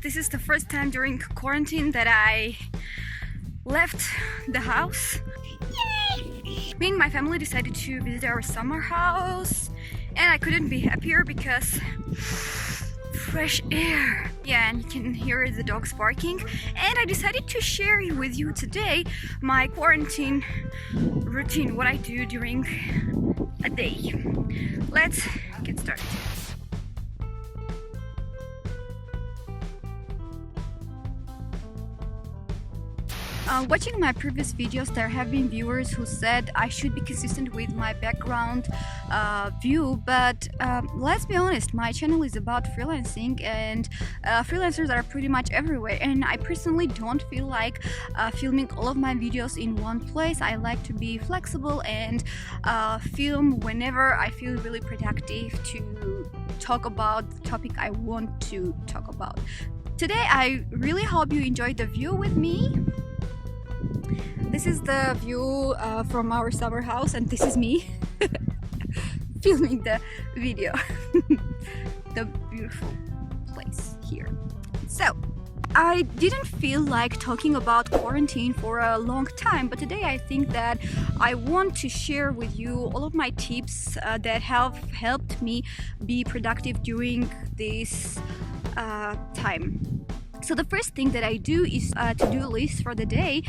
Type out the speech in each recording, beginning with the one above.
This is the first time during quarantine that I left the house. Yay! Me and my family decided to visit our summer house, and I couldn't be happier because fresh air. Yeah, and you can hear the dogs barking. And I decided to share with you today my quarantine routine, what I do during a day. Let's get started. Watching my previous videos, there have been viewers who said I should be consistent with my background view, but let's be honest, my channel is about freelancing, and freelancers are pretty much everywhere, and I personally don't feel like filming all of my videos in one place. I like to be flexible and film whenever I feel really productive to talk about the topic I want to talk about. Today I really hope you enjoyed the view with me. This is the view from our summer house, and this is me filming the video. The beautiful place here. So I didn't feel like talking about quarantine for a long time, but today I think that I want to share with you all of my tips that have helped me be productive during this time. So the first thing that I do is to-do list for the day.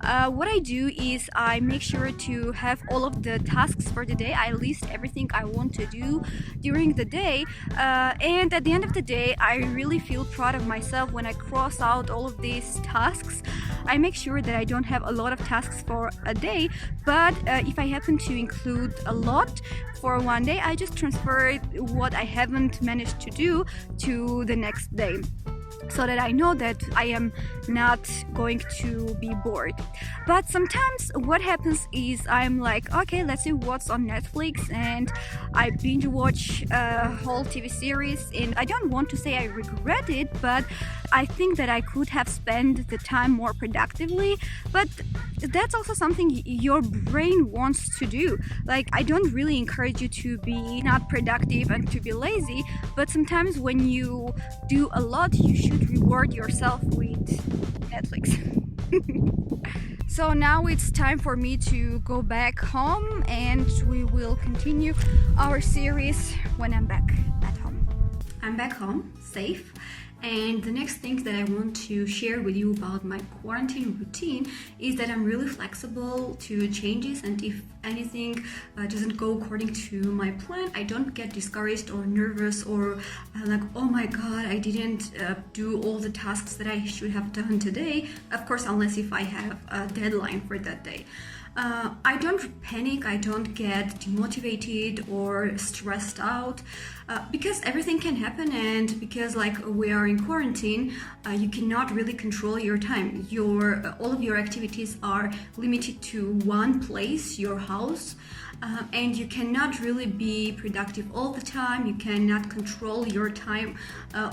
What I do is I make sure to have all of the tasks for the day. I list everything I want to do during the day, and at the end of the day I really feel proud of myself when I cross out all of these tasks. I make sure that I don't have a lot of tasks for a day, but if I happen to include a lot for one day, I just transfer what I haven't managed to do to the next day, so that I know that I am not going to be bored. But sometimes what happens is I'm like, okay, let's see what's on Netflix, and I binge watch a whole TV series, and I don't want to say I regret it, but I think that I could have spent the time more productively. But that's also something your brain wants to do. Like, I don't really encourage you to be not productive and to be lazy, but sometimes when you do a lot, you should reward yourself with Netflix. So now it's time for me to go back home, and we will continue our series when I'm back at home. I'm back home, safe. And the next thing that I want to share with you about my quarantine routine is that I'm really flexible to changes, and if anything doesn't go according to my plan, I don't get discouraged or nervous or like, oh my god, I didn't do all the tasks that I should have done today. Of course, unless if I have a deadline for that day. I don't panic, I don't get demotivated or stressed out because everything can happen, and because like we are in quarantine, you cannot really control your time. All of your activities are limited to one place, your house, and you cannot really be productive all the time. You cannot control your time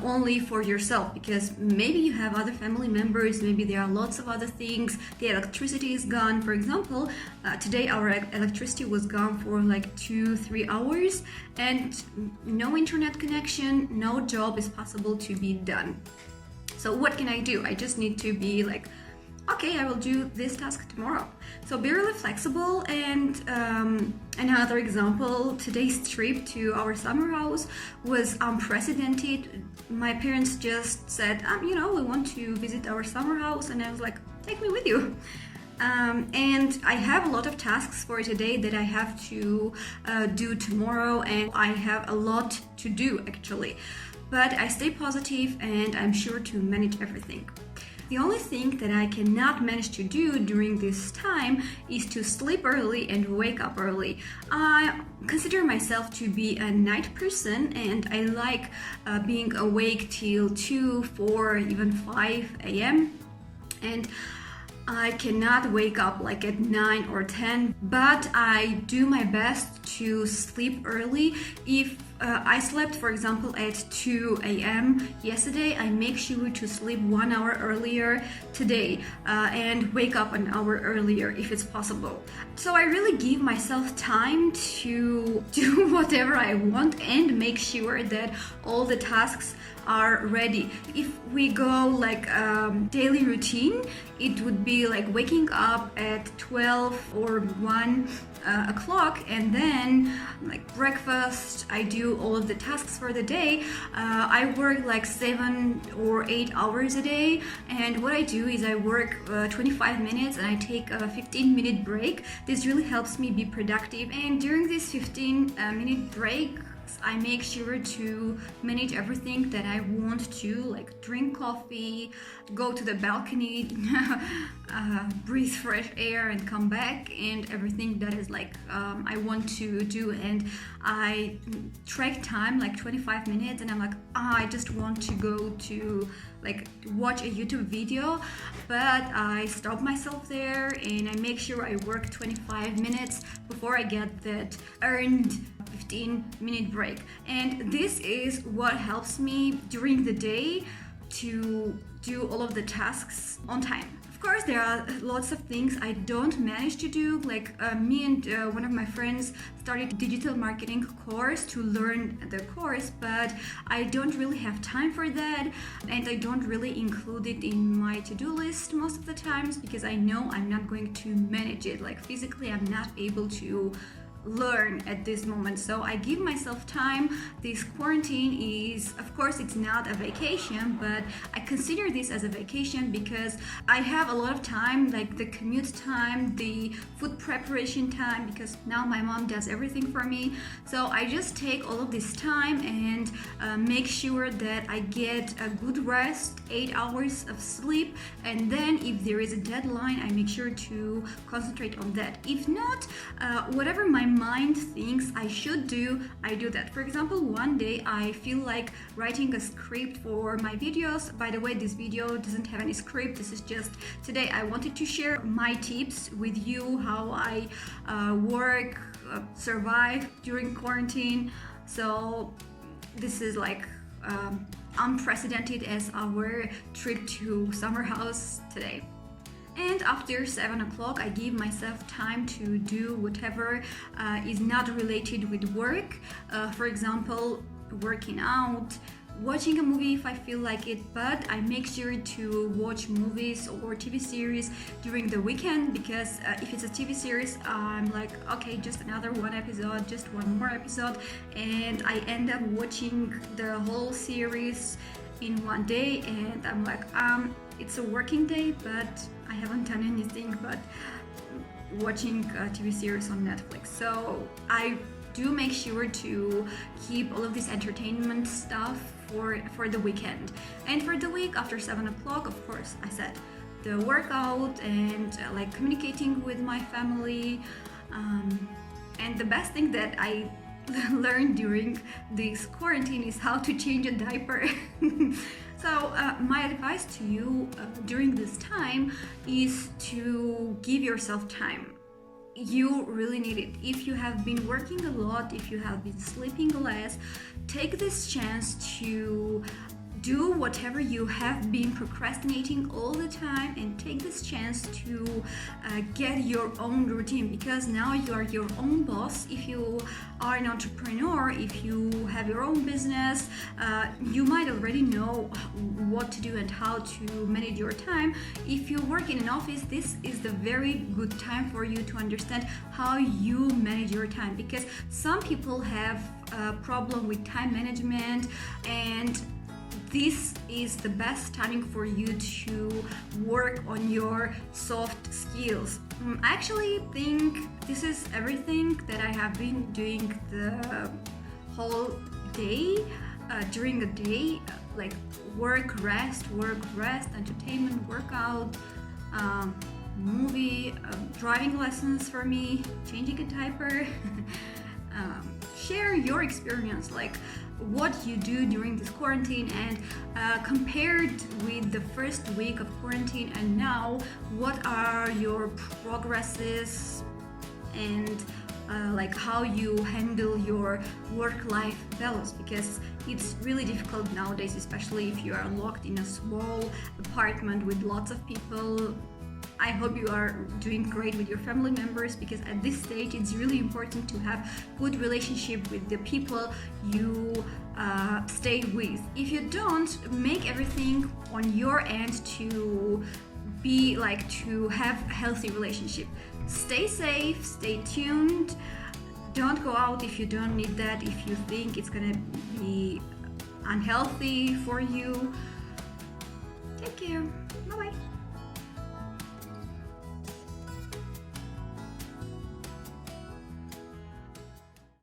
only for yourself, because maybe you have other family members, maybe there are lots of other things. The electricity is gone, for example. Today our electricity was gone for like 2-3 hours, and no internet connection, no job is possible to be done. So what can I do? I just need to be like, okay, I will do this task tomorrow. So be really flexible. And another example, today's trip to our summer house was unprecedented. My parents just said, we want to visit our summer house, and I was like, take me with you. And I have a lot of tasks for today that I have to do tomorrow, and I have a lot to do actually. But I stay positive, and I'm sure to manage everything. The only thing that I cannot manage to do during this time is to sleep early and wake up early. I consider myself to be a night person, and I like being awake till 2, 4, even 5 a.m. And I cannot wake up like at 9 or 10, but I do my best to sleep early. If I slept, for example, at 2 a.m. yesterday, I make sure to sleep 1 hour earlier today and wake up an hour earlier if it's possible. So I really give myself time to do whatever I want and make sure that all the tasks are ready. If we go like daily routine, it would be like waking up at 12 or 1 o'clock, and then like breakfast, I do all of the tasks for the day. I work like 7 or 8 hours a day, and what I do is I work 25 minutes and I take a 15-minute break. This really helps me be productive, and during this 15-minute break I make sure to manage everything that I want to, like drink coffee, go to the balcony, breathe fresh air and come back, and everything that is like I want to do. And I track time like 25 minutes and I'm like, I just want to go to like watch a YouTube video, but I stop myself there and I make sure I work 25 minutes before I get that earned 15-minute break. And this is what helps me during the day to do all of the tasks on time. Of course, there are lots of things I don't manage to do. Like me and one of my friends started a digital marketing course to learn the course, but I don't really have time for that, and I don't really include it in my to-do list most of the times because I know I'm not going to manage it. Like physically, I'm not able to learn at this moment, so I give myself time. This quarantine is, of course, it's not a vacation, but I consider this as a vacation because I have a lot of time, like the commute time, the food preparation time, because now my mom does everything for me. So I just take all of this time and make sure that I get a good rest, 8 hours of sleep, and then if there is a deadline, I make sure to concentrate on that. If not, whatever my mind thinks I should do, I do that. For example, one day I feel like writing a script for my videos. By the way, this video doesn't have any script. This is just today I wanted to share my tips with you, how I work, survive during quarantine. So this is like unprecedented as our trip to summer house today. And after 7 o'clock, I give myself time to do whatever is not related with work. For example, working out, watching a movie if I feel like it, but I make sure to watch movies or TV series during the weekend because if it's a TV series, I'm like, okay, just another one episode, just one more episode, and I end up watching the whole series in one day, and I'm like, it's a working day, but I haven't done anything but watching a TV series on Netflix. So I do make sure to keep all of this entertainment stuff for the weekend. And for the week after 7 o'clock, of course, I said the workout and like communicating with my family. And the best thing that I learned during this quarantine is how to change a diaper. So my advice to you during this time is to give yourself time. You really need it. If you have been working a lot, if you have been sleeping less, take this chance to do whatever you have been procrastinating all the time, and take this chance to get your own routine, because now you are your own boss. If you are an entrepreneur, if you have your own business, you might already know what to do and how to manage your time. If you work in an office, this is the very good time for you to understand how you manage your time, because some people have a problem with time management, and this is the best timing for you to work on your soft skills. I actually think this is everything that I have been doing the whole day, during the day, like work, rest, entertainment, workout, movie, driving lessons for me, changing a diaper. Share your experience, like what you do during this quarantine, and compared with the first week of quarantine and now, what are your progresses, and like how you handle your work-life balance, because it's really difficult nowadays, especially if you are locked in a small apartment with lots of people. I hope you are doing great with your family members, because at this stage it's really important to have good relationship with the people you stay with. If you don't, make everything on your end to be like to have a healthy relationship. Stay safe, stay tuned. Don't go out if you don't need that, if you think it's gonna be unhealthy for you.